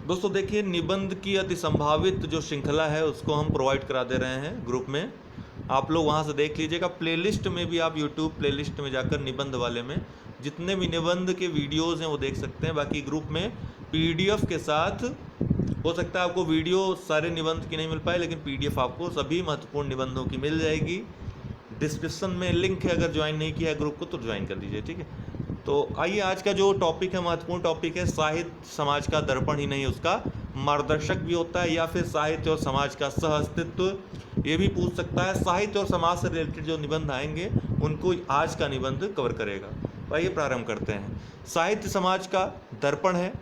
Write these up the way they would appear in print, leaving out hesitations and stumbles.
दोस्तों देखिए, निबंध की अति संभावित जो श्रृंखला है उसको हम प्रोवाइड करा दे रहे हैं ग्रुप में। आप लोग वहाँ से देख लीजिएगा। प्लेलिस्ट में भी आप यूट्यूब प्लेलिस्ट में जाकर निबंध वाले में जितने भी निबंध के वीडियोज़ हैं वो देख सकते हैं। बाकी ग्रुप में पीडीएफ के साथ, हो सकता है आपको वीडियो सारे निबंध की नहीं मिल पाए, लेकिन पीडीएफ आपको सभी महत्वपूर्ण निबंधों की मिल जाएगी। डिस्क्रिप्शन में लिंक है, अगर ज्वाइन नहीं किया है ग्रुप को तो ज्वाइन कर दीजिए, ठीक है। तो आइए, आज का जो टॉपिक है, महत्वपूर्ण टॉपिक है, साहित्य समाज का दर्पण ही नहीं उसका मार्गदर्शक भी होता है, या फिर साहित्य और समाज का सह अस्तित्व, ये भी पूछ सकता है। साहित्य और समाज से रिलेटेड जो निबंध आएंगे उनको आज का निबंध कवर करेगा। तो आइए प्रारंभ करते हैं। साहित्य समाज का दर्पण है,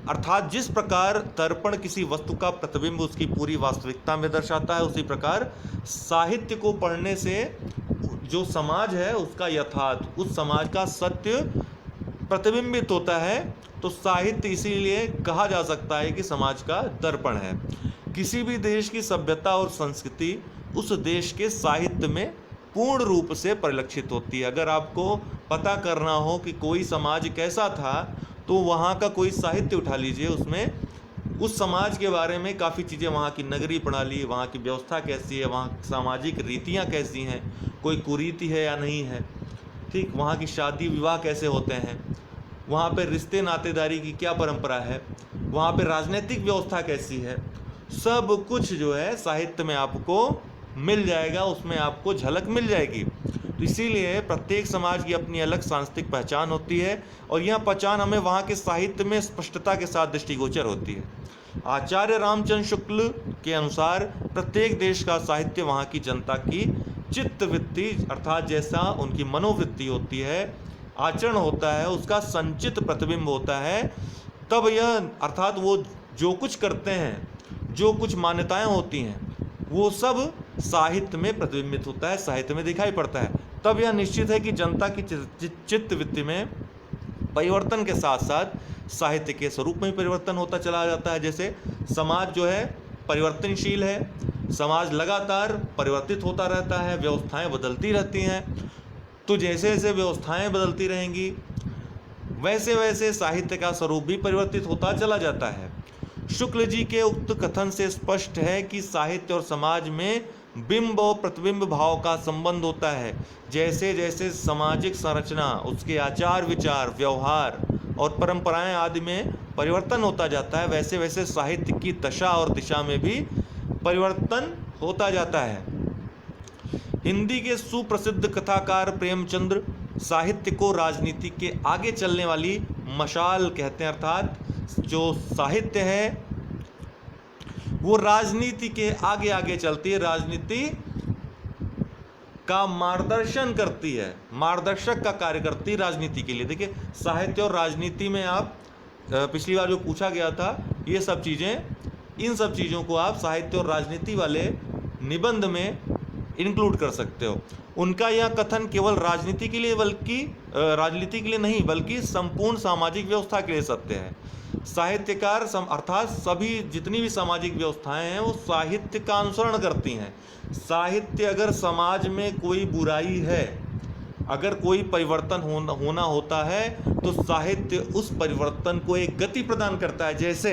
अर्थात जिस प्रकार दर्पण किसी वस्तु का प्रतिबिंब उसकी पूरी वास्तविकता में दर्शाता है, उसी प्रकार साहित्य को पढ़ने से जो समाज है उसका यथार्थ, उस समाज का सत्य प्रतिबिंबित होता है। तो साहित्य इसीलिए कहा जा सकता है कि समाज का दर्पण है। किसी भी देश की सभ्यता और संस्कृति उस देश के साहित्य में पूर्ण रूप से परिलक्षित होती है। अगर आपको पता करना हो कि कोई समाज कैसा था, तो वहाँ का कोई साहित्य उठा लीजिए, उसमें उस समाज के बारे में काफ़ी चीज़ें, वहाँ की नगरीय प्रणाली, वहाँ की व्यवस्था कैसी है, वहाँ सामाजिक रीतियाँ कैसी हैं, कोई कुरीति है या नहीं है, ठीक, वहाँ की शादी विवाह कैसे होते हैं, वहाँ पे रिश्ते नातेदारी की क्या परंपरा है, वहाँ पे राजनीतिक व्यवस्था कैसी है, सब कुछ जो है साहित्य में आपको मिल जाएगा, उसमें आपको झलक मिल जाएगी। तो इसीलिए प्रत्येक समाज की अपनी अलग सांस्कृतिक पहचान होती है, और यह पहचान हमें वहाँ के साहित्य में स्पष्टता के साथ दृष्टिगोचर होती है। आचार्य रामचंद्र शुक्ल के अनुसार प्रत्येक देश का साहित्य वहाँ की जनता की चित्तवृत्ति, अर्थात जैसा उनकी मनोवृत्ति होती है, आचरण होता है, उसका संचित प्रतिबिंब होता है। तब यह, अर्थात वो जो कुछ करते हैं, जो कुछ मान्यताएं होती हैं, वो सब साहित्य में प्रतिबिंबित होता है, साहित्य में दिखाई पड़ता है। तब यह निश्चित है कि जनता की चित्तवृत्ति में परिवर्तन के साथ साथ साहित्य के स्वरूप में भी परिवर्तन होता चला जाता है। जैसे समाज जो है परिवर्तनशील है, समाज लगातार परिवर्तित होता रहता है, व्यवस्थाएं बदलती रहती हैं। तो जैसे जैसे व्यवस्थाएं बदलती रहेंगी, वैसे वैसे साहित्य का स्वरूप भी परिवर्तित होता चला जाता है। शुक्ल जी के उक्त कथन से स्पष्ट है कि साहित्य और समाज में बिंब और प्रतिबिंब भाव का संबंध होता है। जैसे जैसे सामाजिक संरचना, उसके आचार विचार, व्यवहार और परंपराएं आदि में परिवर्तन होता जाता है, वैसे वैसे साहित्य की दशा और दिशा में भी परिवर्तन होता जाता है। हिंदी के सुप्रसिद्ध कथाकार प्रेमचंद्र साहित्य को राजनीति के आगे चलने वाली मशाल कहते हैं, अर्थात जो साहित्य है वो राजनीति के आगे आगे चलती है, राजनीति का मार्गदर्शन करती है, मार्गदर्शक का कार्य करती है राजनीति के लिए। देखिए, साहित्य और राजनीति में आप पिछली बार जो पूछा गया था, ये सब चीज़ें, इन सब चीज़ों को आप साहित्य और राजनीति वाले निबंध में इंक्लूड कर सकते हो। उनका यह कथन केवल राजनीति के लिए, बल्कि राजनीति के लिए नहीं, बल्कि संपूर्ण सामाजिक व्यवस्था के लिए सत्य है। साहित्यकार अर्थात सभी जितनी भी सामाजिक व्यवस्थाएं हैं वो साहित्य का अनुसरण करती हैं। साहित्य, अगर समाज में कोई बुराई है, अगर कोई परिवर्तन होना होता है, तो साहित्य उस परिवर्तन को एक गति प्रदान करता है। जैसे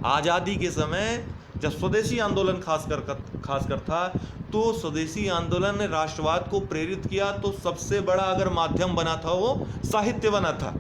आज़ादी के समय जब स्वदेशी आंदोलन खासकर था, तो स्वदेशी आंदोलन ने राष्ट्रवाद को प्रेरित किया। तो सबसे बड़ा अगर माध्यम बना था वो साहित्य बना था।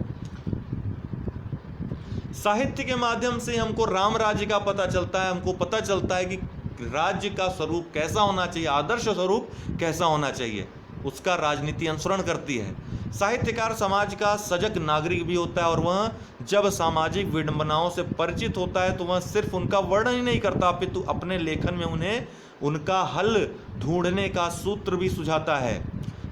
साहित्य के माध्यम से हमको राम राज्य का पता चलता है, हमको पता चलता है कि राज्य का स्वरूप कैसा होना चाहिए, आदर्श स्वरूप कैसा होना चाहिए, उसका राजनीति अनुसरण करती है। साहित्यकार समाज का सजग नागरिक भी होता है, और वह जब सामाजिक विडंबनाओं से परिचित होता है तो वह सिर्फ उनका वर्णन ही नहीं करता, अपितु अपने लेखन में उन्हें उनका हल ढूंढने का सूत्र भी सुझाता है।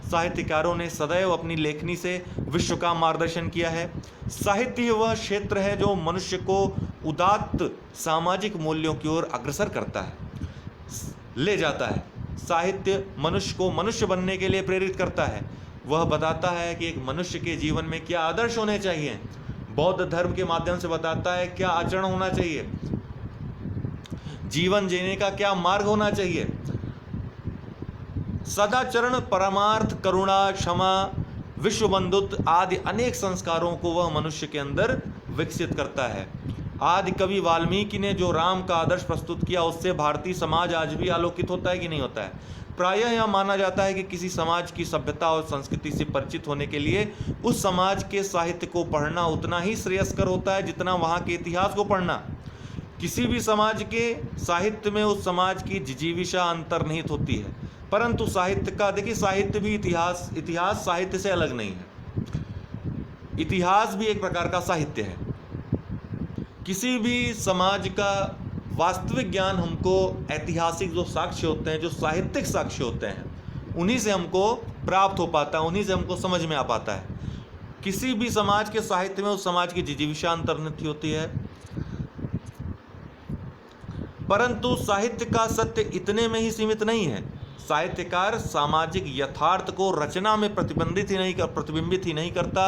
साहित्यकारों ने सदैव अपनी लेखनी से विश्व का मार्गदर्शन किया है। साहित्य वह क्षेत्र है जो मनुष्य को उदात्त सामाजिक मूल्यों की ओर अग्रसर करता है, ले जाता है। साहित्य मनुष्य को मनुष्य बनने के लिए प्रेरित करता है। वह बताता है कि एक मनुष्य के जीवन में क्या आदर्श होने चाहिए। बौद्ध धर्म के माध्यम से बताता है क्या आचरण होना चाहिए, जीवन जीने का क्या मार्ग होना चाहिए। सदाचरण, परमार्थ, करुणा, क्षमा, विश्व बंधुत्व आदि अनेक संस्कारों को वह मनुष्य के अंदर विकसित करता है। आदि कवि वाल्मीकि ने जो राम का आदर्श प्रस्तुत किया, उससे भारतीय समाज आज भी आलोकित होता है कि नहीं होता है? प्रायः यह माना जाता है कि किसी समाज की सभ्यता और संस्कृति से परिचित होने के लिए उस समाज के साहित्य को पढ़ना उतना ही श्रेयस्कर होता है जितना वहाँ के इतिहास को पढ़ना। किसी भी समाज के साहित्य में उस समाज की जिजीविषा अंतर्निहित होती है, परंतु साहित्य का देखिए, साहित्य भी इतिहास साहित्य से अलग नहीं है। इतिहास भी एक प्रकार का साहित्य है। किसी भी समाज का वास्तविक ज्ञान हमको ऐतिहासिक जो साक्ष्य होते हैं, जो साहित्यिक साक्ष्य होते हैं, उन्हीं से हमको प्राप्त हो पाता है, उन्हीं से हमको समझ में आ पाता है। किसी भी समाज के साहित्य में उस समाज की जिजीविषा अंतर्निहित होती है। परंतु साहित्य का सत्य इतने में ही सीमित नहीं है। साहित्यकार सामाजिक यथार्थ को रचना में प्रतिबिंबित ही नहीं करता,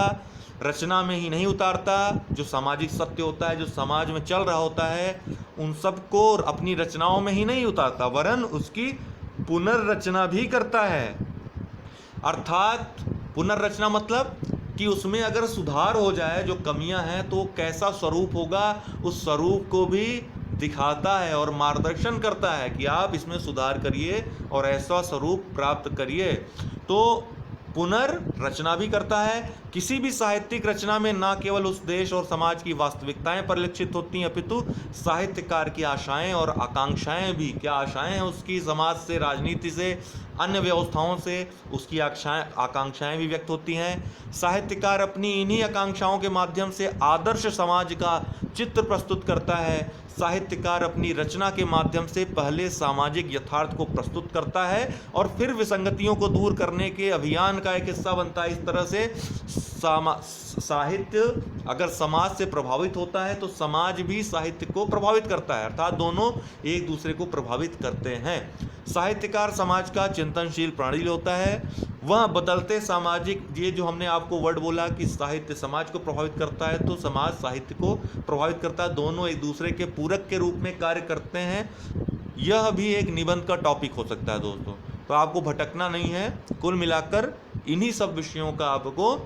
रचना में ही नहीं उतारता। जो सामाजिक सत्य होता है, जो समाज में चल रहा होता है, उन सबको अपनी रचनाओं में ही नहीं उतारता, वरन उसकी पुनर्रचना भी करता है। अर्थात पुनर्रचना मतलब कि उसमें अगर सुधार हो जाए, जो कमियां हैं, तो कैसा स्वरूप होगा, उस स्वरूप को भी दिखाता है और मार्गदर्शन करता है कि आप इसमें सुधार करिए और ऐसा स्वरूप प्राप्त करिए। तो पुनर्रचना भी करता है। किसी भी साहित्यिक रचना में न केवल उस देश और समाज की वास्तविकताएं परिलक्षित होती हैं, अपितु साहित्यकार की आशाएं और आकांक्षाएं भी, क्या आशाएं हैं उसकी, समाज से, राजनीति से, अन्य व्यवस्थाओं से उसकी आकांक्षाएं भी व्यक्त होती हैं। साहित्यकार अपनी इन्हीं आकांक्षाओं के माध्यम से आदर्श समाज का चित्र प्रस्तुत करता है। साहित्यकार अपनी रचना के माध्यम से पहले सामाजिक यथार्थ को प्रस्तुत करता है और फिर विसंगतियों को दूर करने के अभियान का एक हिस्सा बनता है। इस तरह से साहित्य अगर समाज से प्रभावित होता है तो समाज भी साहित्य को प्रभावित करता है, अर्थात दोनों एक दूसरे को प्रभावित करते हैं। साहित्यकार समाज का चिंतनशील प्राणी होता है। वह बदलते सामाजिक, ये जो हमने आपको वर्ड बोला कि साहित्य समाज को प्रभावित करता है, तो समाज साहित्य को प्रभावित करता है, दोनों एक दूसरे के पूरक के रूप में कार्य करते हैं। यह भी एक निबंध का टॉपिक हो सकता है दोस्तों, तो आपको भटकना नहीं है। कुल मिलाकर इन्हीं सब विषयों का आपको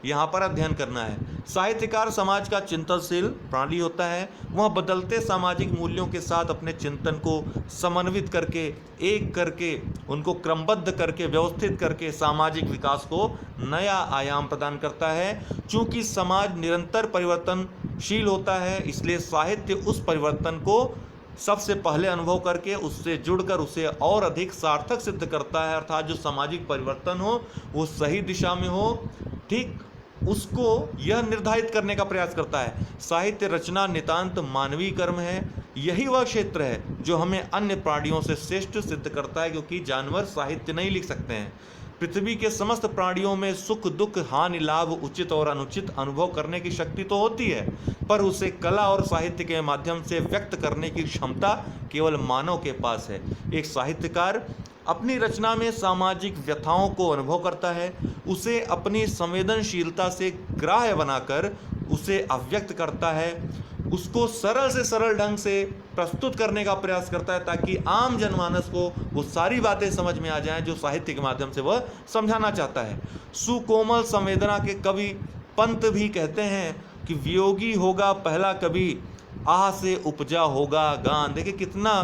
यहाँ पर अध्ययन करना है। साहित्यकार समाज का चिंतनशील प्राणी होता है। वह बदलते सामाजिक मूल्यों के साथ अपने चिंतन को समन्वित करके, एक करके, उनको क्रमबद्ध करके, व्यवस्थित करके सामाजिक विकास को नया आयाम प्रदान करता है। चूँकि समाज निरंतर परिवर्तनशील होता है, इसलिए साहित्य उस परिवर्तन को सबसे पहले अनुभव करके उससे जुड़कर उसे और अधिक सार्थक सिद्ध करता है। अर्थात जो सामाजिक परिवर्तन हो वो सही दिशा में हो, ठीक उसको यह निर्धारित करने का प्रयास करता है। साहित्य रचना नितांत मानवीय कर्म है। यही वह क्षेत्र है जो हमें अन्य प्राणियों से श्रेष्ठ सिद्ध करता है, क्योंकि जानवर साहित्य नहीं लिख सकते हैं। पृथ्वी के समस्त प्राणियों में सुख दुख, हानि लाभ, उचित और अनुचित अनुभव करने की शक्ति तो होती है, पर उसे कला और साहित्य के माध्यम से व्यक्त करने की क्षमता केवल मानव के पास है। एक साहित्यकार अपनी रचना में सामाजिक व्यथाओं को अनुभव करता है, उसे अपनी संवेदनशीलता से ग्राह्य बनाकर उसे अव्यक्त करता है, उसको सरल से सरल ढंग से प्रस्तुत करने का प्रयास करता है, ताकि आम जनमानस को वो सारी बातें समझ में आ जाएं जो साहित्य के माध्यम से वह समझाना चाहता है। सुकोमल संवेदना के कवि पंत भी कहते हैं कि वियोगी होगा पहला कवि, आह से उपजा होगा गान। देखिए कितना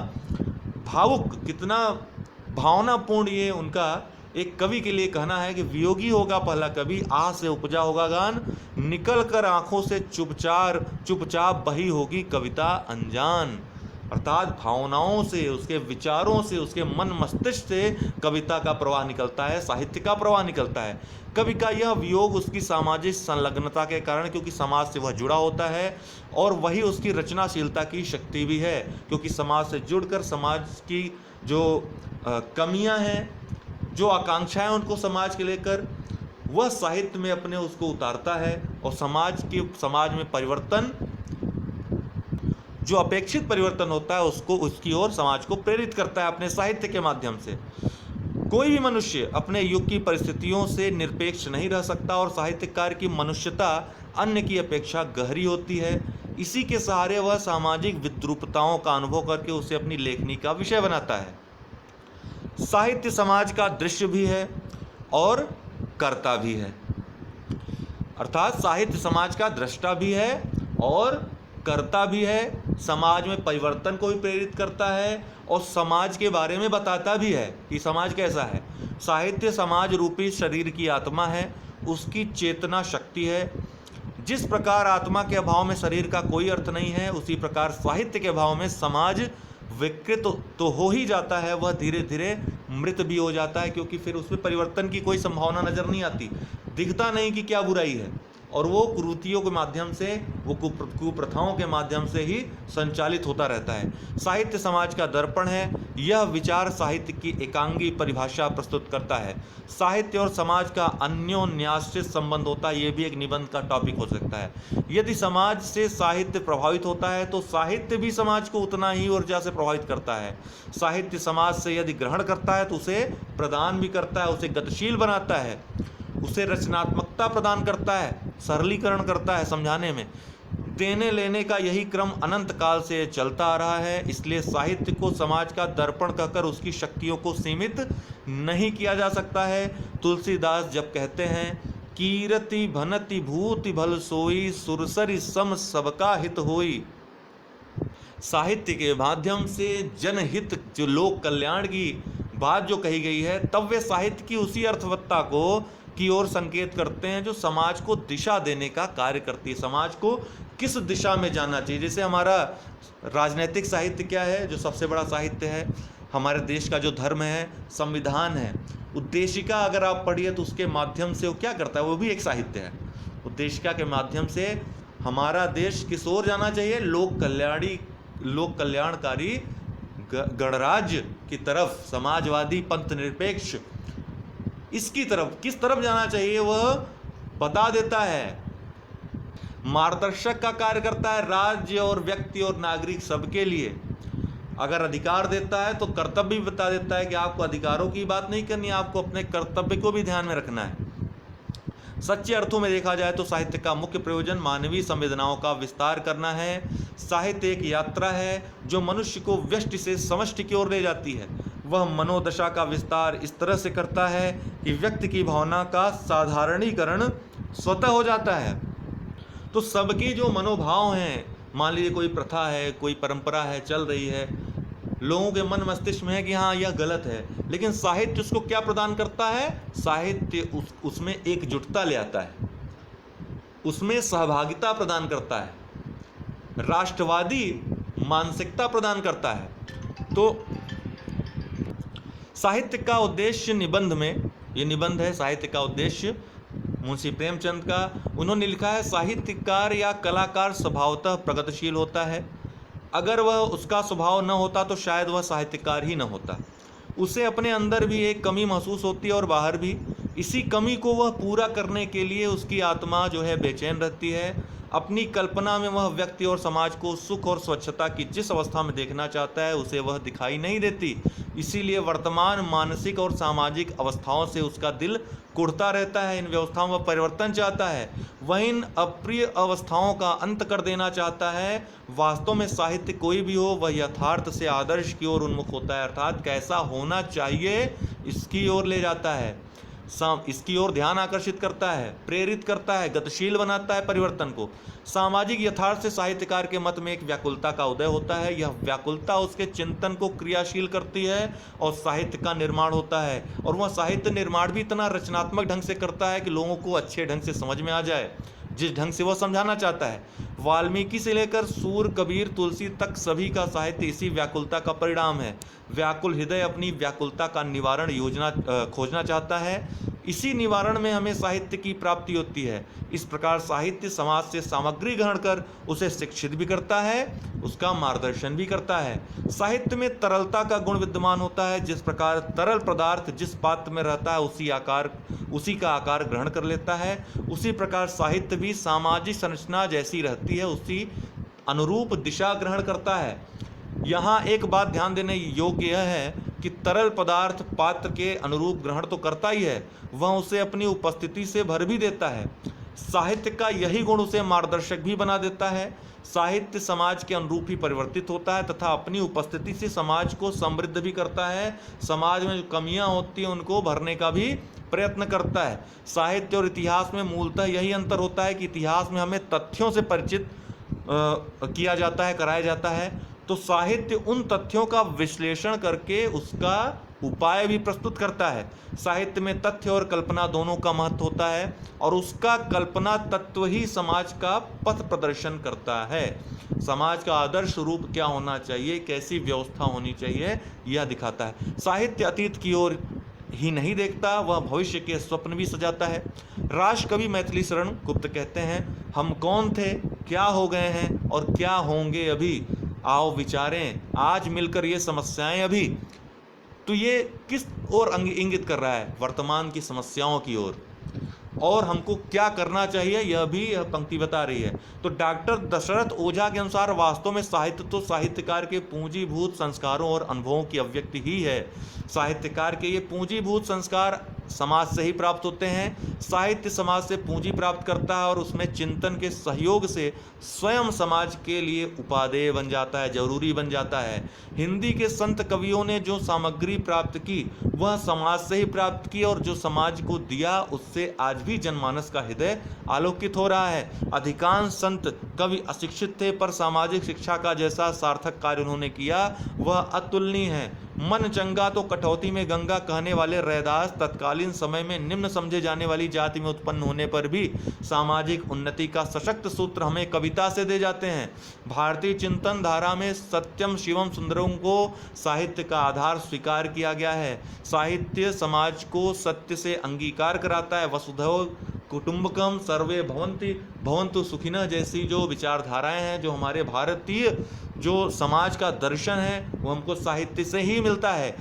भावुक, कितना भावनापूर्ण ये उनका एक कवि के लिए कहना है कि वियोगी होगा पहला कवि, आह से उपजा होगा गान, निकल कर आंखों से चुपचाप बही होगी कविता अनजान। अर्थात भावनाओं से, उसके विचारों से, उसके मन मस्तिष्क से कविता का प्रवाह निकलता है, साहित्य का प्रवाह निकलता है। कवि का यह वियोग उसकी सामाजिक संलग्नता के कारण, क्योंकि समाज से वह जुड़ा होता है, और वही उसकी रचनाशीलता की शक्ति भी है, क्योंकि समाज से जुड़कर समाज की जो कमियां हैं, जो आकांक्षाएं उनको समाज के लेकर, वह साहित्य में अपने उसको उतारता है और समाज में परिवर्तन, जो अपेक्षित परिवर्तन होता है, उसको उसकी ओर समाज को प्रेरित करता है अपने साहित्य के माध्यम से। कोई भी मनुष्य अपने युग की परिस्थितियों से निरपेक्ष नहीं रह सकता, और साहित्यकार की मनुष्यता अन्य की अपेक्षा गहरी होती है। इसी के सहारे वह सामाजिक विद्रूपताओं का अनुभव करके उसे अपनी लेखनी का विषय बनाता है। साहित्य समाज का दृश्य भी है और कर्ता भी है, अर्थात साहित्य समाज का दृष्टा भी है और करता भी है, समाज में परिवर्तन को भी प्रेरित करता है और समाज के बारे में बताता भी है कि समाज कैसा है। साहित्य समाज रूपी शरीर की आत्मा है, उसकी चेतना शक्ति है। जिस प्रकार आत्मा के अभाव में शरीर का कोई अर्थ नहीं है, उसी प्रकार साहित्य के अभाव में समाज विकृत तो हो ही जाता है, वह धीरे धीरे मृत भी हो जाता है, क्योंकि फिर उसमें परिवर्तन की कोई संभावना नजर नहीं आती, दिखता नहीं कि क्या बुराई है, और वो कुरीतियों के माध्यम से, वो कुप्रथाओं के माध्यम से ही संचालित होता रहता है। साहित्य समाज का दर्पण है। यह विचार साहित्य की एकांगी परिभाषा प्रस्तुत करता है। साहित्य और समाज का अन्योन्याश्रित संबंध होता है, ये भी एक निबंध का टॉपिक हो सकता है। यदि समाज से साहित्य प्रभावित होता है तो साहित्य भी समाज को उतना ही ऊर्जा से प्रभावित करता है। साहित्य समाज से यदि ग्रहण करता है तो उसे प्रदान भी करता है, उसे गतिशील बनाता है, उसे रचनात्मकता प्रदान करता है, सरलीकरण करता है समझाने में। देने लेने का यही क्रम अनंत काल से चलता आ रहा है। इसलिए साहित्य को समाज का दर्पण कहकर उसकी शक्तियों को सीमित नहीं किया जा सकता है। तुलसीदास जब कहते हैं, कीरति भनति भूति भल सोई, सुरसरी सम सबका हित होई, साहित्य के माध्यम से जनहित, जो लोक कल्याण की बात जो कही गई है, तब वे साहित्य की उसी अर्थवत्ता को की ओर संकेत करते हैं जो समाज को दिशा देने का कार्य करती है। समाज को किस दिशा में जाना चाहिए। जैसे हमारा राजनीतिक साहित्य क्या है, जो सबसे बड़ा साहित्य है, हमारे देश का जो धर्म है, संविधान है, उद्देशिका अगर आप पढ़िए तो उसके माध्यम से वो क्या करता है, वो भी एक साहित्य है। उद्देशिका के माध्यम से हमारा देश किस ओर जाना चाहिए, लोक कल्याणकारी गणराज्य की तरफ, समाजवादी पंथ निरपेक्ष, इसकी तरफ किस तरफ जाना चाहिए वह बता देता है। मार्गदर्शक का कार्य करता है राज्य और व्यक्ति और नागरिक सबके लिए। अगर अधिकार देता है तो कर्तव्य भी बता देता है कि आपको अधिकारों की बात नहीं करनी, आपको अपने कर्तव्य को भी ध्यान में रखना है। सच्चे अर्थों में देखा जाए तो साहित्य का मुख्य प्रयोजन मानवीय संवेदनाओं का विस्तार करना है। साहित्य एक यात्रा है जो मनुष्य को व्यष्टि से समष्टि की ओर ले जाती है। वह मनोदशा का विस्तार इस तरह से करता है कि व्यक्ति की भावना का साधारणीकरण स्वतः हो जाता है। तो सबकी जो मनोभाव हैं, मान लीजिए कोई प्रथा है, कोई परंपरा है, चल रही है, लोगों के मन मस्तिष्क में है कि हाँ यह गलत है, लेकिन साहित्य उसको क्या प्रदान करता है, साहित्य उसमें एकजुटता ले आता है, उसमें सहभागिता प्रदान करता है, राष्ट्रवादी मानसिकता प्रदान करता है। तो साहित्य का उद्देश्य निबंध में, ये निबंध है साहित्य का उद्देश्य मुंशी प्रेमचंद का। उन्होंने लिखा है, साहित्यकार या कलाकार स्वभावतः प्रगतिशील होता है। अगर वह उसका स्वभाव न होता तो शायद वह साहित्यकार ही न होता। उसे अपने अंदर भी एक कमी महसूस होती है और बाहर भी। इसी कमी को वह पूरा करने के लिए उसकी आत्मा जो है बेचैन रहती है। अपनी कल्पना में वह व्यक्ति और समाज को सुख और स्वच्छता की जिस अवस्था में देखना चाहता है उसे वह दिखाई नहीं देती। इसीलिए वर्तमान मानसिक और सामाजिक अवस्थाओं से उसका दिल कुढ़ता रहता है। इन व्यवस्थाओं में परिवर्तन चाहता है, वह इन अप्रिय अवस्थाओं का अंत कर देना चाहता है। वास्तव में साहित्य कोई भी हो, वह यथार्थ से आदर्श की ओर उन्मुख होता है, अर्थात कैसा होना चाहिए इसकी ओर ले जाता है, इसकी ओर ध्यान आकर्षित करता है, प्रेरित करता है, गतिशील बनाता है परिवर्तन को। सामाजिक यथार्थ से साहित्यकार के मत में एक व्याकुलता का उदय होता है। यह व्याकुलता उसके चिंतन को क्रियाशील करती है और साहित्य का निर्माण होता है। और वह साहित्य निर्माण भी इतना रचनात्मक ढंग से करता है कि लोगों को अच्छे ढंग से समझ में आ जाए, जिस ढंग से वह समझाना चाहता है। वाल्मीकि से लेकर सूर, कबीर, तुलसी तक सभी का साहित्य इसी व्याकुलता का परिणाम है। व्याकुल हृदय अपनी व्याकुलता का निवारण खोजना चाहता है। इसी निवारण में हमें साहित्य की प्राप्ति होती है। इस प्रकार साहित्य समाज से सामग्री ग्रहण कर उसे शिक्षित भी करता है, उसका मार्गदर्शन भी करता है। साहित्य में तरलता का गुण विद्यमान होता है। जिस प्रकार तरल पदार्थ जिस पात्र में रहता है उसी का आकार ग्रहण कर लेता है, उसी प्रकार साहित्य भी सामाजिक संरचना जैसी रहती है, उसी अनुरूप दिशा ग्रहण करता है। यहाँ एक बात ध्यान देने योग्य यह है कि तरल पदार्थ पात्र के अनुरूप ग्रहण तो करता ही है, वह उसे अपनी उपस्थिति से भर भी देता है। साहित्य का यही गुण उसे मार्गदर्शक भी बना देता है। साहित्य समाज के अनुरूप ही परिवर्तित होता है तथा अपनी उपस्थिति से समाज को समृद्ध भी करता है। समाज में जो कमियां होती हैं उनको भरने का भी प्रयत्न करता है। साहित्य और इतिहास में मूलतः यही अंतर होता है कि इतिहास में हमें तथ्यों से परिचित किया जाता है, कराया जाता है, तो साहित्य उन तथ्यों का विश्लेषण करके उसका उपाय भी प्रस्तुत करता है। साहित्य में तथ्य और कल्पना दोनों का महत्व होता है और उसका कल्पना तत्व ही समाज का पथ प्रदर्शन करता है। समाज का आदर्श रूप क्या होना चाहिए, कैसी व्यवस्था होनी चाहिए, यह दिखाता है। साहित्य अतीत की ओर ही नहीं देखता, वह भविष्य के स्वप्न भी सजाता है। राष्ट्रकवि मैथिली शरण गुप्त कहते हैं, हम कौन थे, क्या हो गए हैं और क्या होंगे अभी, आओ विचारें आज मिलकर ये समस्याएं अभी। तो ये किस ओर इंगित कर रहा है, वर्तमान की समस्याओं की ओर, और हमको क्या करना चाहिए यह भी यह पंक्ति बता रही है। तो डॉक्टर दशरथ ओझा के अनुसार वास्तव में साहित्य तो साहित्यकार के पूंजीभूत संस्कारों और अनुभवों की अभिव्यक्ति ही है। साहित्यकार के ये पूंजीभूत संस्कार समाज से ही प्राप्त होते हैं। साहित्य समाज से पूंजी प्राप्त करता है और उसमें चिंतन के सहयोग से स्वयं समाज के लिए उपादेय बन जाता है, जरूरी बन जाता है। हिंदी के संत कवियों ने जो सामग्री प्राप्त की वह समाज से ही प्राप्त की, और जो समाज को दिया उससे आज भी जनमानस का हृदय आलोकित हो रहा है। अधिकांश संत कवि अशिक्षित थे, पर सामाजिक शिक्षा का जैसा सार्थक कार्य उन्होंने किया वह अतुलनीय है। मन चंगा तो कटौती में गंगा कहने वाले रैदास तत्कालीन समय में निम्न समझे जाने वाली जाति में उत्पन्न होने पर भी सामाजिक उन्नति का सशक्त सूत्र हमें कविता से दे जाते हैं। भारतीय चिंतन धारा में सत्यम शिवम सुंदरम को साहित्य का आधार स्वीकार किया गया है। साहित्य समाज को सत्य से अंगीकार कराता है। वसुधैव कुटुंबकम सर्वे भवन्तु सुखिनः जैसी जो विचारधाराएं हैं, जो हमारे भारतीय जो समाज का दर्शन है, वो हमको साहित्य से ही मिलता है।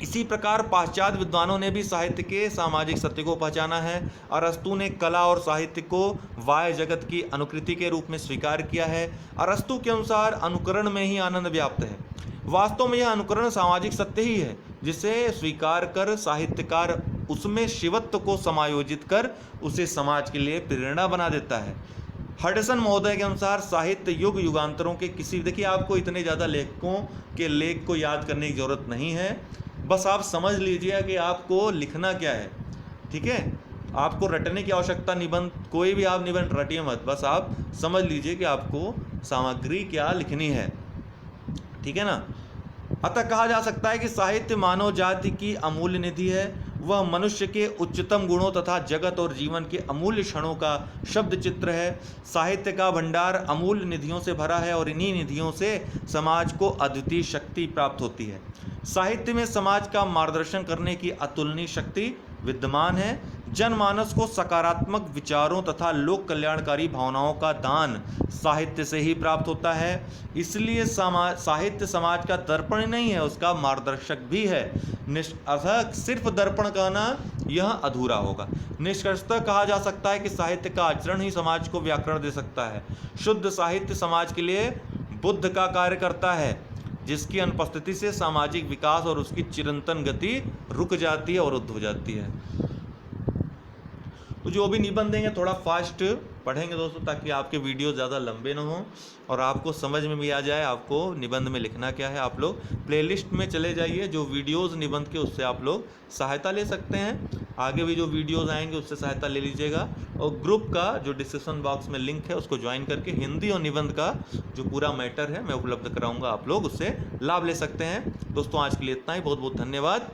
इसी प्रकार पाश्चात्य विद्वानों ने भी साहित्य के सामाजिक सत्य को पहचाना है। अरस्तु ने कला और साहित्य को बाह्य जगत की अनुकृति के रूप में स्वीकार किया है। अरस्तु के अनुसार अनुकरण में ही आनंद व्याप्त है। वास्तव में यह अनुकरण सामाजिक सत्य ही है, जिसे स्वीकार कर साहित्यकार उसमें शिवत्व को समायोजित कर उसे समाज के लिए प्रेरणा बना देता है। हडसन महोदय के अनुसार साहित्य युग युगांतरों के किसी, देखिए आपको इतने ज़्यादा लेखकों के लेख को याद करने की जरूरत नहीं है, बस आप समझ लीजिए कि आपको लिखना क्या है। ठीक है, आपको रटने की आवश्यकता, निबंध कोई भी आप निबंध रटिए मत, बस आप समझ लीजिए कि आपको सामग्री क्या लिखनी है। ठीक है ना। अतः कहा जा सकता है कि साहित्य मानव जाति की अमूल्य निधि है। वह मनुष्य के उच्चतम गुणों तथा जगत और जीवन के अमूल्य क्षणों का शब्द चित्र है। साहित्य का भंडार अमूल्य निधियों से भरा है और इन्हीं निधियों से समाज को अद्वितीय शक्ति प्राप्त होती है। साहित्य में समाज का मार्गदर्शन करने की अतुलनीय शक्ति विद्यमान है। जनमानस को सकारात्मक विचारों तथा लोक कल्याणकारी भावनाओं का दान साहित्य से ही प्राप्त होता है। इसलिए साहित्य समाज का दर्पण ही नहीं है, उसका मार्गदर्शक भी है। अतः सिर्फ दर्पण कहना यह अधूरा होगा। निष्कर्षतः कहा जा सकता है कि साहित्य का आचरण ही समाज को व्याकरण दे सकता है। शुद्ध साहित्य समाज के लिए बुद्ध का कार्य करता है, जिसकी अनुपस्थिति से सामाजिक विकास और उसकी चिरंतन गति रुक जाती है, अवरुद्ध हो जाती है। तो जो भी निबंध देंगे थोड़ा फास्ट पढ़ेंगे दोस्तों, ताकि आपके वीडियो ज़्यादा लंबे ना हों और आपको समझ में भी आ जाए आपको निबंध में लिखना क्या है। आप लोग प्लेलिस्ट में चले जाइए, जो वीडियोस निबंध के, उससे आप लोग सहायता ले सकते हैं। आगे भी जो वीडियोस आएंगे उससे सहायता ले लीजिएगा। और ग्रुप का जो डिस्क्रिप्शन बॉक्स में लिंक है उसको ज्वाइन करके हिंदी और निबंध का जो पूरा मैटर है मैं उपलब्ध कराऊँगा, आप लोग उससे लाभ ले सकते हैं। दोस्तों आज के लिए इतना ही, बहुत बहुत धन्यवाद।